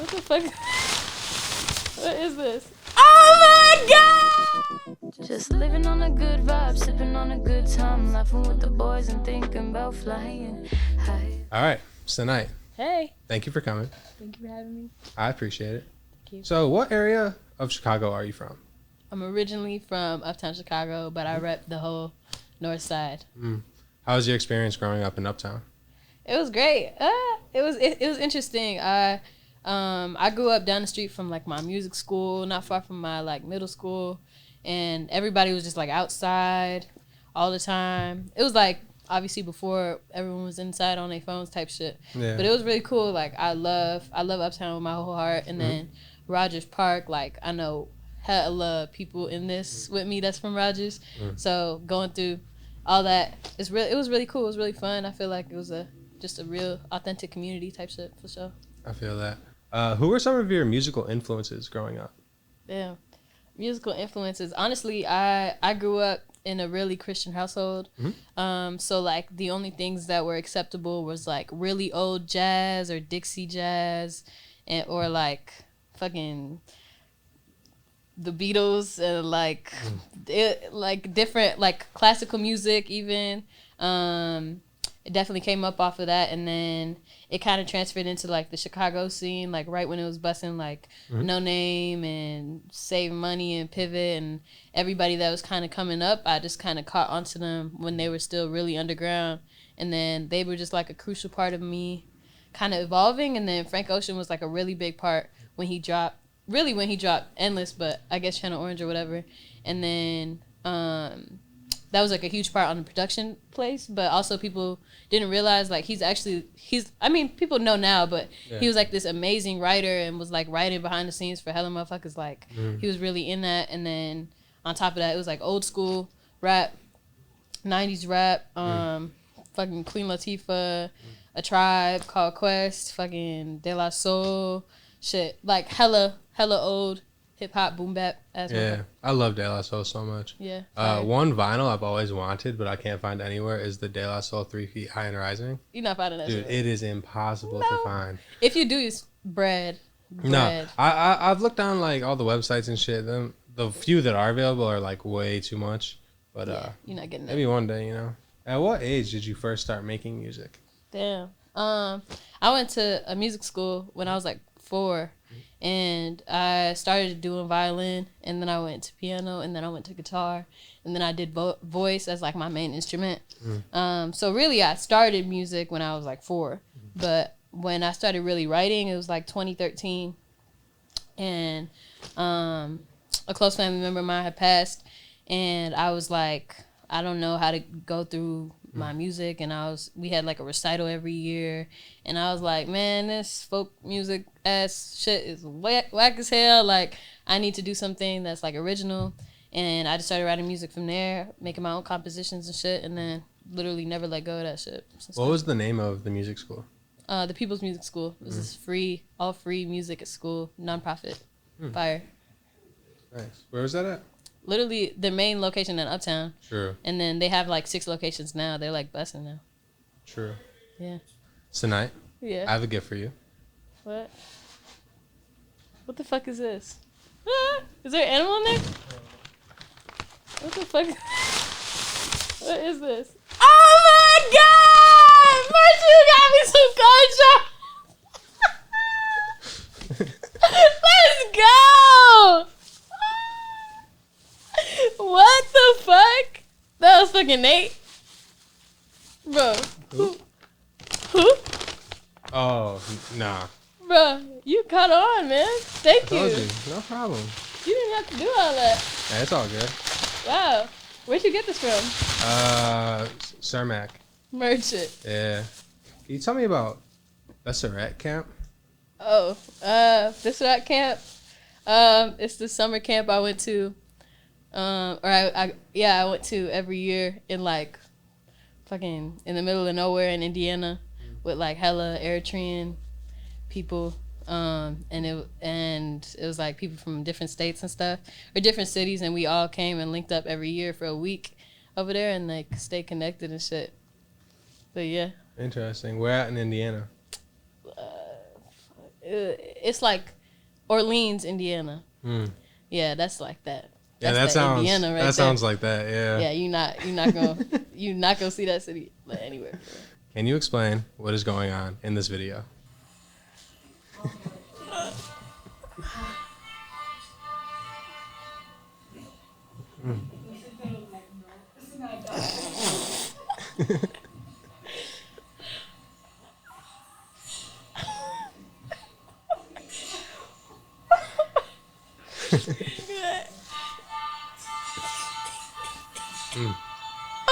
What the fuck? What is this? Oh my god! Just living on a good vibe, sipping on a good time, laughing with the boys and thinking about flying high. All right, Senite. Hey. Thank you for coming. Thank you for having me. I appreciate it. Thank you. So, what area of Chicago are you from? I'm originally from Uptown, Chicago, but I rep the whole north side. How was your experience growing up in Uptown? It was great. It was interesting. I grew up down the street from like my music school, not far from my like middle school, and everybody was just like outside all the time. It was like obviously before everyone was inside on their phones type shit. Yeah. But it was really cool. Like I love Uptown with my whole heart. And then Rogers Park, like I know hella people in this with me that's from Rogers. So going through all that, it was really cool. It was really fun. I feel like it was just a real authentic community type shit for sure. I feel that. Who were some of your musical influences growing up? Yeah, musical influences. Honestly, I grew up in a really Christian household. So like the only things that were acceptable was like really old jazz or Dixie jazz, or like fucking the Beatles and like different like classical music even. It definitely came up off of that, and then it kind of transferred into like the Chicago scene, like right when it was busting like No Name and Save Money and Pivot and everybody that was kind of coming up. I just kind of caught onto them when they were still really underground, and then they were just like a crucial part of me kind of evolving. And then Frank Ocean was like a really big part when he dropped Endless, but I guess Channel Orange or whatever. And then that was like a huge part on the production place, but also people didn't realize like he's I mean people know now, but he was like this amazing writer and was like writing behind the scenes for hella motherfuckers. Like he was really in that. And then on top of that, it was like old school rap, 90s rap, fucking Queen Latifah, A Tribe Called Quest, fucking De La Soul, shit, like hella old hip hop, boom bap. Yeah, I love De La Soul so much. Yeah. One vinyl I've always wanted, but I can't find anywhere is the De La Soul 3 Feet High and Rising. You're not finding that Dude, shit. it is impossible to find. If you do, it's bread. No, I've looked on like all the websites and shit. The few that are available are like way too much. But you're not getting maybe one day, you know. At what age did you first start making music? Damn. I went to a music school when I was like 4. And I started doing violin, and then I went to piano, and then I went to guitar, and then I did voice as like my main instrument. So really I started music when I was like 4, but when I started really writing, it was like 2013, and a close family member of mine had passed, and I was like, I don't know how to go through my music, and we had like a recital every year, and I was like, man, this folk music ass shit is whack as hell. Like I need to do something that's like original, and I just started writing music from there, making my own compositions and shit, and then literally never let go of that shit. What was the name of the music school? The People's Music School. This is all free music at school, nonprofit. Fire. Nice. Where was that at? Literally the main location in Uptown. True. And then they have like 6 locations now. They're like busting now. True. Yeah. Tonight, Yeah. I have a gift for you. What? What the fuck is this? Is there an animal in there? What the fuck? What is this? Oh my god! First you got me some contrast. Let's go! What the fuck? That was fucking Nate. Bro. Who? Oh, nah. Bro, you caught on, man. Thank you. Told you. No problem. You didn't have to do all that. Yeah, it's all good. Wow. Where'd you get this from? Cermak. Merchant. Yeah. Can you tell me about Besseret Camp? Oh, this rat camp. It's the summer camp I went to. I went to every year in like fucking in the middle of nowhere in Indiana with like hella Eritrean people. And it was like people from different states and stuff, or different cities, and we all came and linked up every year for a week over there and like stay connected and shit. But yeah. Interesting. Where at in Indiana? it's like Orleans, Indiana. Yeah, that's like that. Yeah, That's that sounds Indiana right that sounds like that. Yeah. Yeah, you're not gonna see that city like, anywhere. Can you explain what is going on in this video?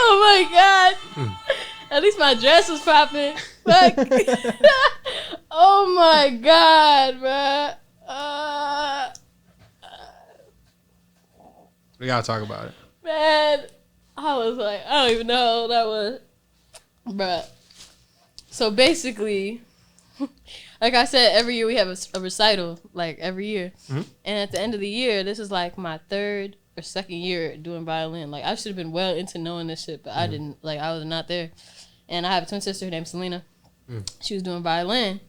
Oh my god! At least my dress was popping. Fuck. Oh my god, bruh. We gotta talk about it. Man, I was like, I don't even know what that was. Bruh. So basically, like I said, every year we have a recital, like every year. And at the end of the year, this is like my third or second year doing violin. Like I should have been well into knowing this shit, but I didn't. Like I was not there. And I have a twin sister named Selena. She was doing violin.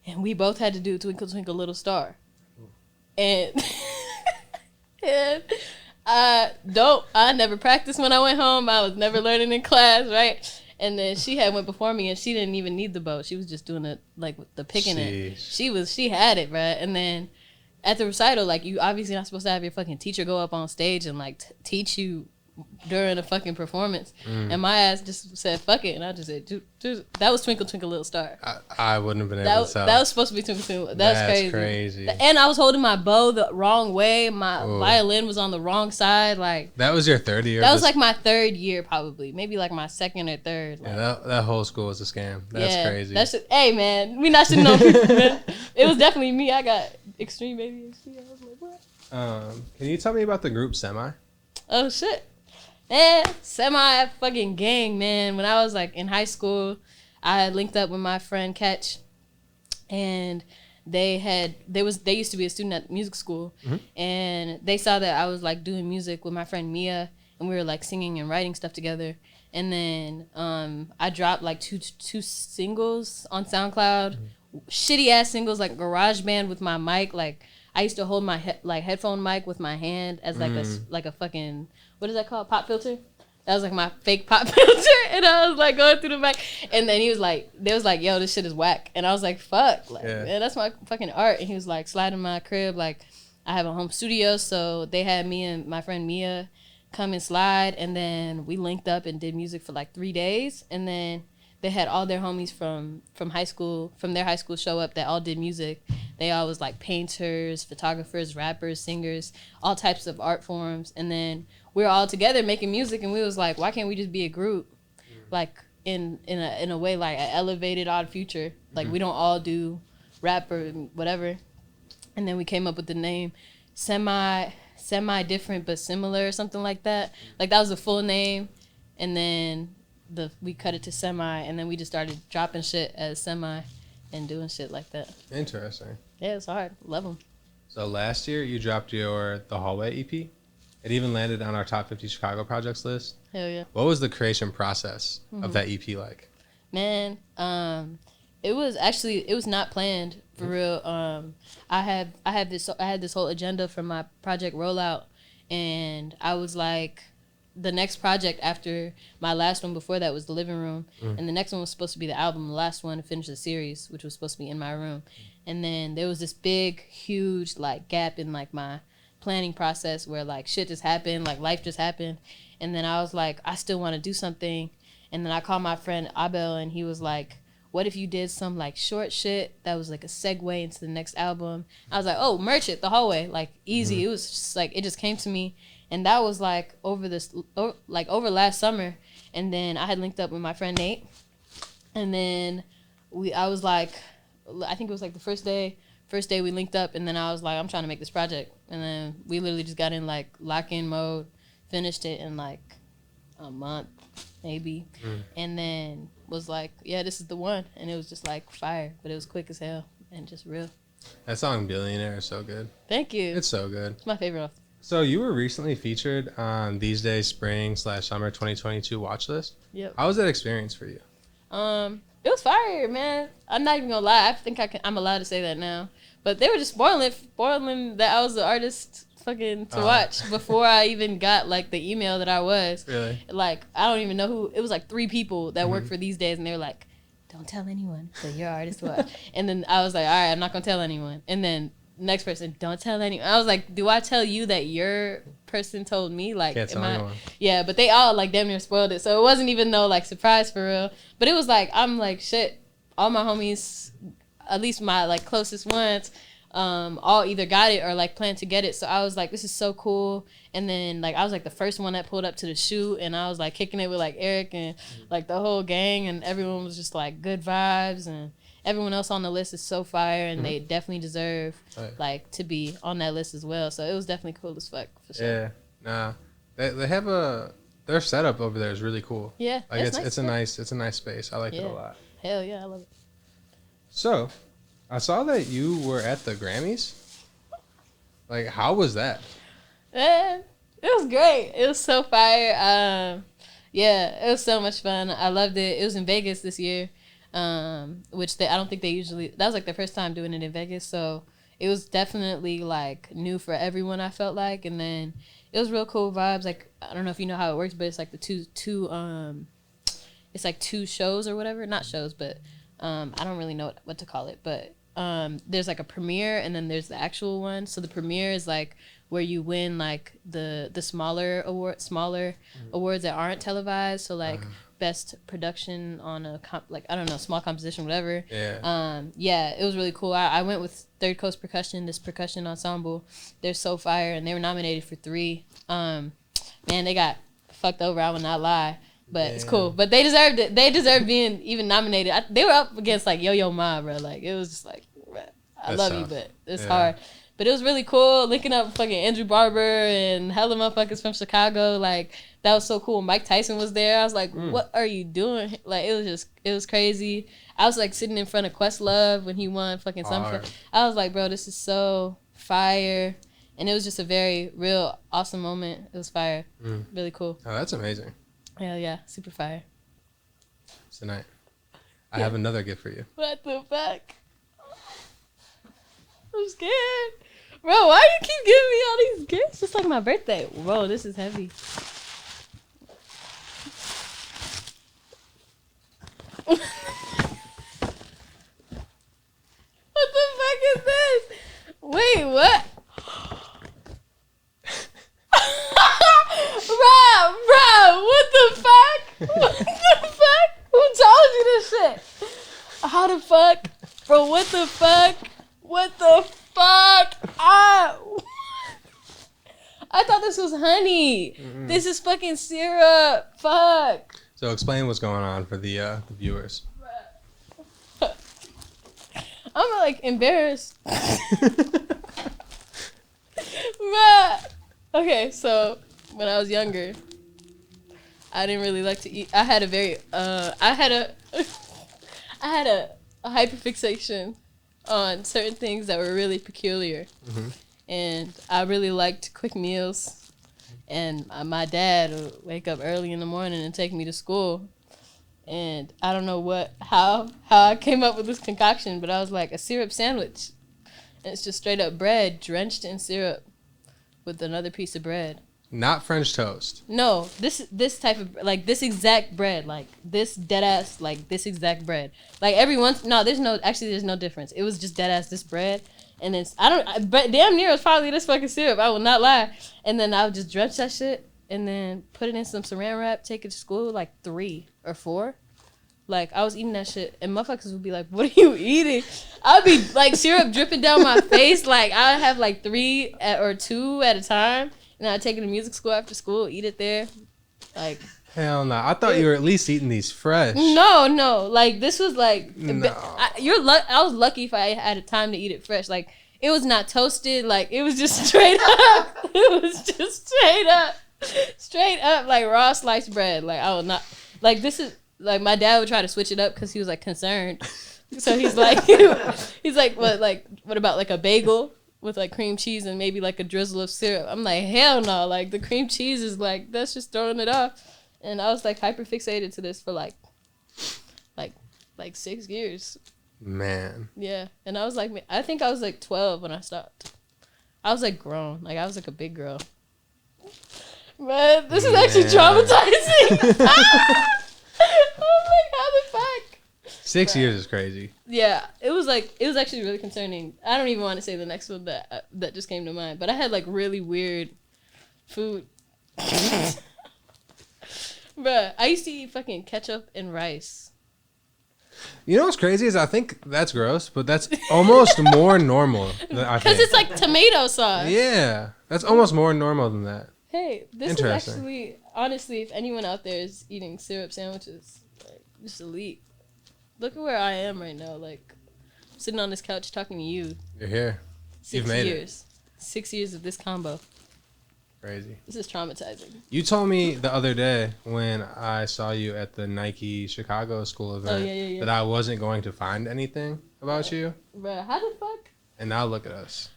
And we both had to do Twinkle Twinkle Little Star. And... and I never practiced when I went home. I was never learning in class, right? And then she had went before me, and she didn't even need the bow. She was just doing it like the picking it. She had it, right? And then at the recital, like you obviously not supposed to have your fucking teacher go up on stage and like teach you during a fucking performance. And my ass just said fuck it, and I just said that was Twinkle Twinkle Little Star. I wouldn't have been able to tell. That was supposed to be Twinkle Twinkle. That's crazy. And I was holding my bow the wrong way. My violin was on the wrong side. Like that was your third year. That was like my third year, probably maybe like my second or third. Like, yeah, that whole school was a scam. That's crazy. That's hey man, we not shitting on people, man. It was definitely me. I got extreme ADHD. I was like, what? Can you tell me about the group Semi? Oh shit. Semi fucking gang, man. When I was like in high school, I had linked up with my friend Catch, and they used to be a student at music school, and they saw that I was like doing music with my friend Mia, and we were like singing and writing stuff together. And then I dropped like two singles on SoundCloud, shitty ass singles like GarageBand with my mic. Like I used to hold my headphone mic with my hand as like a fucking, what is that called? Pop filter? That was like my fake pop filter. And I was like going through the mic. And then they was like, yo, this shit is whack. And I was like, fuck. Like, man, that's my fucking art. And he was like, slide in my crib. Like, I have a home studio. So they had me and my friend Mia come and slide. And then we linked up and did music for like 3 days. And then they had all their homies from high school, from their high school show up that all did music. They all was like painters, photographers, rappers, singers, all types of art forms. And then we were all together making music, and we was like, why can't we just be a group? Like in a way like an elevated Odd Future. Like we don't all do rap or whatever. And then we came up with the name Semi Different but Similar or something like that. Like that was the full name. And then we cut it to Semi, and then we just started dropping shit as Semi and doing shit like that. Interesting. Yeah, it's hard. Love them. So last year you dropped The Hallway EP. It even landed on our top 50 Chicago projects list. Hell yeah. What was the creation process of that EP like? Man, it was not planned for real. I had this whole agenda for my project rollout, and I was like, the next project after my last one before that was The Living Room, and the next one was supposed to be the album. The last one to finish the series, which was supposed to be In My Room. And then there was this big, huge like gap in like my planning process where like shit just happened, like life just happened. And then I was like, I still want to do something. And then I called my friend Abel, and he was like, what if you did some like short shit that was like a segue into the next album? I was like, oh, merch it, The Hallway, like easy. It was just like, it just came to me. And that was like over last summer. And then I had linked up with my friend Nate. And then I was like, I think it was like the first day we linked up, and then I was like, I'm trying to make this project. And then we literally just got in like lock-in mode, finished it in like a month, maybe. And then was like, yeah, this is the one. And it was just like fire, but it was quick as hell and just real. That song Billionaire is so good. Thank you. It's so good. It's my favorite off. So you were recently featured on These Days Spring /Summer 2022 watch list. Yep. How was that experience for you? It was fire, man. I'm not even gonna lie. I think I'm allowed to say that now. But they were just spoiling that I was the artist fucking to watch before I even got like the email that I was. Really? Like, I don't even know who. It was like 3 people that work for these days, and they were like, don't tell anyone that you're artist to watch. And then I was like, all right, I'm not gonna tell anyone. And then next person, don't tell anyone. I was like, do I tell you that your person told me? Like, can't tell anyone. Yeah, but they all like damn near spoiled it, so it wasn't even no like surprise for real. But it was like, I'm like, shit, all my homies, at least my like closest ones, all either got it or like plan to get it. So I was like, this is so cool. And then like I was like the first one that pulled up to the shoot, and I was like kicking it with like Eric and like the whole gang, and everyone was just like good vibes, and everyone else on the list is so fire, and they definitely deserve like to be on that list as well. So it was definitely cool as fuck for sure. Yeah, nah, they have their setup over there is really cool. Yeah, like it's nice a nice space. I like it a lot. Hell yeah, I love it. So, I saw that you were at the Grammys. Like, how was that? It was great. It was so fire. Yeah, it was so much fun. I loved it. It was in Vegas this year, which I don't think they usually. That was like their first time doing it in Vegas, so it was definitely like new for everyone. I felt like, and then it was real cool vibes. Like, I don't know if you know how it works, but it's like the two it's like 2 shows or whatever. Not shows, but I don't really know what to call it, but there's like a premiere, and then there's the actual one. So the premiere is like where you win like the smaller awards that aren't televised. So like best production on a small composition, whatever. Yeah, it was really cool. I went with Third Coast Percussion, this percussion ensemble. They're so fire, and they were nominated for 3. Man, they got fucked over. I would not lie. But it's cool. But they deserved it. They deserved being even nominated. They were up against like Yo-Yo Ma, bro. Like, it was just like, bro, I love you, but it's hard. But it was really cool linking up with fucking Andrew Barber and hella motherfuckers from Chicago. Like, that was so cool. Mike Tyson was there. I was like, what are you doing? Like, it was crazy. I was like sitting in front of Questlove when he won fucking something. I was like, bro, this is so fire. And it was just a very real awesome moment. It was fire. Really cool. Oh, that's amazing. Hell yeah, super fire. Tonight, I have another gift for you. What the fuck? I'm scared. Bro, why you keep giving me all these gifts? It's like my birthday. Bro, this is heavy. What the fuck is this? Wait, what? Bro, what the fuck? What the fuck? Who told you this shit? How the fuck? Bro, what the fuck? What the fuck? I thought this was honey. This is fucking syrup. Fuck. So explain what's going on for the viewers. I'm like embarrassed. Bruh. Okay, so when I was younger, I didn't really like to eat. I had a hyperfixation on certain things that were really peculiar. And I really liked quick meals. And my dad would wake up early in the morning and take me to school. And I don't know how I came up with this concoction, but I was like, a syrup sandwich. And it's just straight up bread drenched in syrup with another piece of bread. Not French toast. No, this type of, like, this exact bread, like this dead ass, like this exact bread. Like there's no difference. It was just dead ass this bread, and it's but damn near it was probably this fucking syrup. I will not lie. And then I would just drench that shit and then put it in some saran wrap, take it to school like 3 or 4. Like, I was eating that shit, and motherfuckers would be like, what are you eating? I'd be, like, syrup dripping down my face. Like, I'd have, like, 3 or 2 at a time, and I'd take it to music school after school, eat it there. Like... Hell no. I thought you were at least eating these fresh. No. Like, this was, like... No. I was lucky if I had a time to eat it fresh. Like, it was not toasted. Like, it was just straight up. It was just straight up. Straight up, like, raw sliced bread. Like, I would not... Like, this is... Like, my dad would try to switch it up because he was, like, concerned. So he's like, what about, like, a bagel with, like, cream cheese and maybe, like, a drizzle of syrup? I'm like, hell no. Like, the cream cheese is, like, that's just throwing it off. And I was, like, hyper fixated to this for, like like 6 years. Man. Yeah, and I think I was like 12 when I stopped. I was like grown, like I was like a big girl. Man, this is actually traumatizing. I'm like, how the fuck? 6 years is crazy. Yeah, it was actually really concerning. I don't even want to say the next one that just came to mind, but I had like really weird food. Bruh, I used to eat fucking ketchup and rice. You know what's crazy is I think that's gross, but that's almost more normal. Because it's like tomato sauce. Yeah, that's almost more normal than that. Hey, this is actually, honestly, if anyone out there is eating syrup sandwiches, like, just elite. Look at where I am right now, like, sitting on this couch talking to you. You're here. 6 years. 6 years of this combo. Crazy. This is traumatizing. You told me the other day when I saw you at the Nike Chicago school event that I wasn't going to find anything about you. Bruh, how the fuck? And now look at us.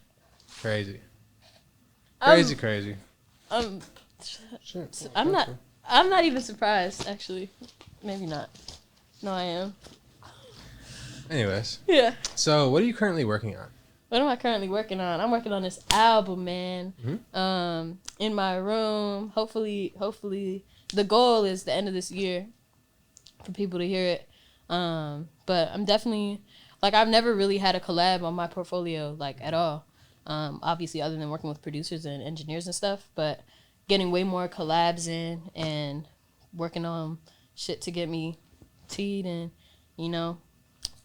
Crazy. Crazy. Shit. I'm not even surprised, actually. Maybe not. No, I am. Anyways. Yeah. So, what are you currently working on? What am I currently working on? I'm working on this album, man. Mm-hmm. In my room. Hopefully, the goal is the end of this year for people to hear it. But I'm definitely, like, I've never really had a collab on my portfolio, like, at all. Obviously, other than working with producers and engineers and stuff, but getting way more collabs in and working on shit to get me teed and, you know,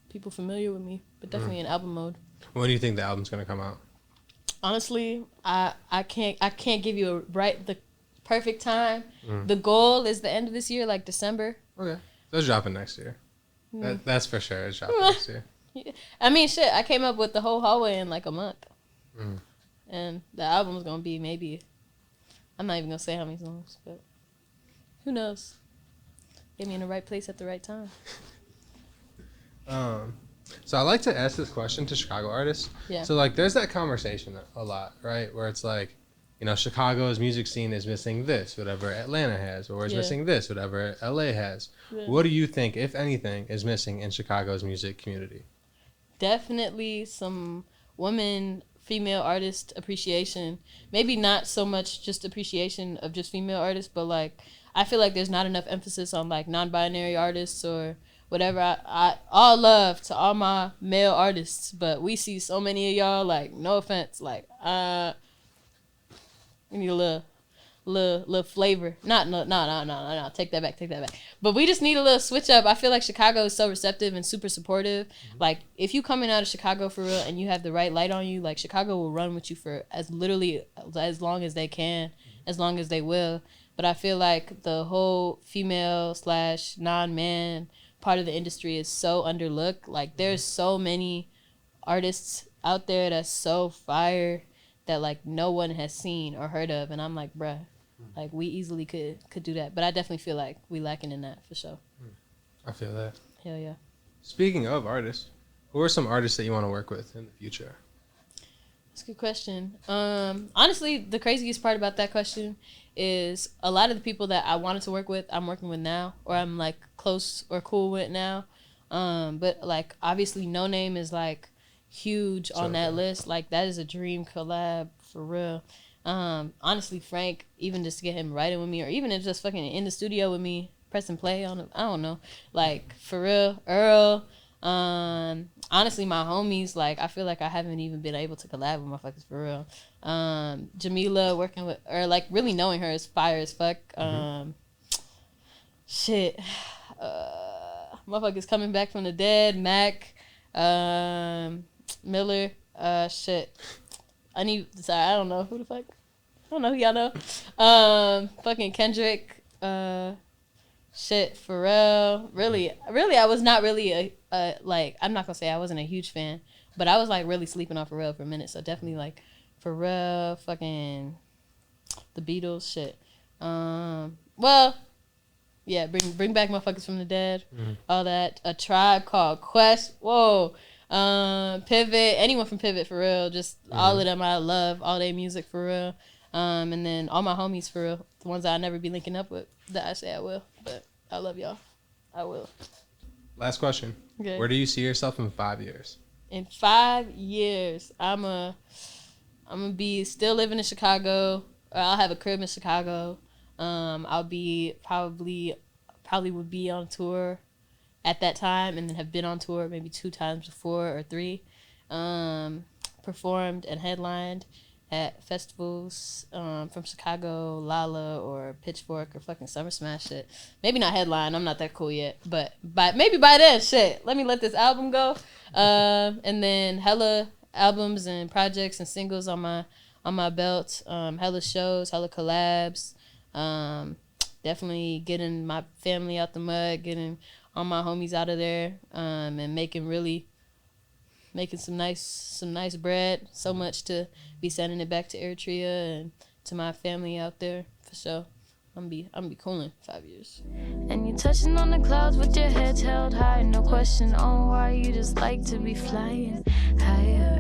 people familiar with me, but definitely in album mode. When do you think the album's gonna come out? Honestly, I can't give you the perfect time. The goal is the end of this year, like December. Okay, so it's dropping next year. That's for sure. It's dropping next year. I mean, shit. I came up with the whole hallway in like a month, and the album's gonna be maybe. I'm not even gonna say how many songs, but who knows? Get me in the right place at the right time. So I like to ask this question to Chicago artists. Yeah. So like, there's that conversation a lot, right? Where it's like, you know, Chicago's music scene is missing this, whatever Atlanta has, or is missing this, whatever LA has. Yeah. What do you think, if anything, is missing in Chicago's music community? Definitely some female artist appreciation. Maybe not so much just appreciation of just female artists, but like, I feel like there's not enough emphasis on like non-binary artists or whatever. I all love to all my male artists, but we see so many of y'all, like, no offense, like, we need a little flavor. No, take that back. But we just need a little switch up. I feel like Chicago is so receptive and super supportive. Like, if you coming out of Chicago for real and you have the right light on you, like, Chicago will run with you for as long as they can, as long as they will. But I feel like the whole female / non-man part of the industry is so underlooked. Like, there's so many artists out there that's so fire that like no one has seen or heard of, and I'm like, bruh, like, we easily could do that. But I definitely feel like we lacking in that for sure. I feel that. Hell yeah. Speaking of artists, who are some artists that you want to work with in the future? That's a good question. Honestly, the craziest part about that question is a lot of the people that I wanted to work with, I'm working with now, or I'm like close or cool with now. But like, obviously, No Name is like huge on that list. Like, that is a dream collab for real. Honestly, Frank, even just to get him writing with me, or even if just fucking in the studio with me, pressing play on it, I don't know. Like, for real, Earl. Honestly, my homies, like, I feel like I haven't even been able to collab with motherfuckers for real. Jamila, working with, or like really knowing her is fire as fuck. Shit. Motherfuckers coming back from the dead. Mac, Miller, shit. I don't know who the fuck. I don't know who y'all know. Fucking Kendrick, shit, Pharrell. Really, I was not really like, I'm not gonna say I wasn't a huge fan, but I was like really sleeping on Pharrell for a minute. So definitely like Pharrell, fucking the Beatles, shit. Well, yeah, bring back motherfuckers from the dead, all that. A Tribe Called Quest. Whoa. Pivot, anyone from Pivot for real. Just all of them, I love all their music for real. And then all my homies for real, the ones I'll never be linking up with that I say I will, but I love y'all. I will. Last question. Okay. Where do you see yourself in 5 years? In 5 years, I'm gonna be still living in Chicago. I'll have a crib in Chicago. I'll be probably would be on tour at that time, and then have been on tour maybe 2 times before or 3. Performed and headlined at festivals from Chicago, Lala or Pitchfork or fucking Summer Smash shit. Maybe not headline. I'm not that cool yet, but maybe by then, shit. Let me let this album go. And then hella albums and projects and singles on my belt. Hella shows, hella collabs. Definitely getting my family out the mud, getting all my homies out of there, and making some nice bread. So much to be sending it back to Eritrea and to my family out there for sure. I'm be cooling 5 years. And you touching on the clouds with your head held high, no question on why you just like to be flying higher.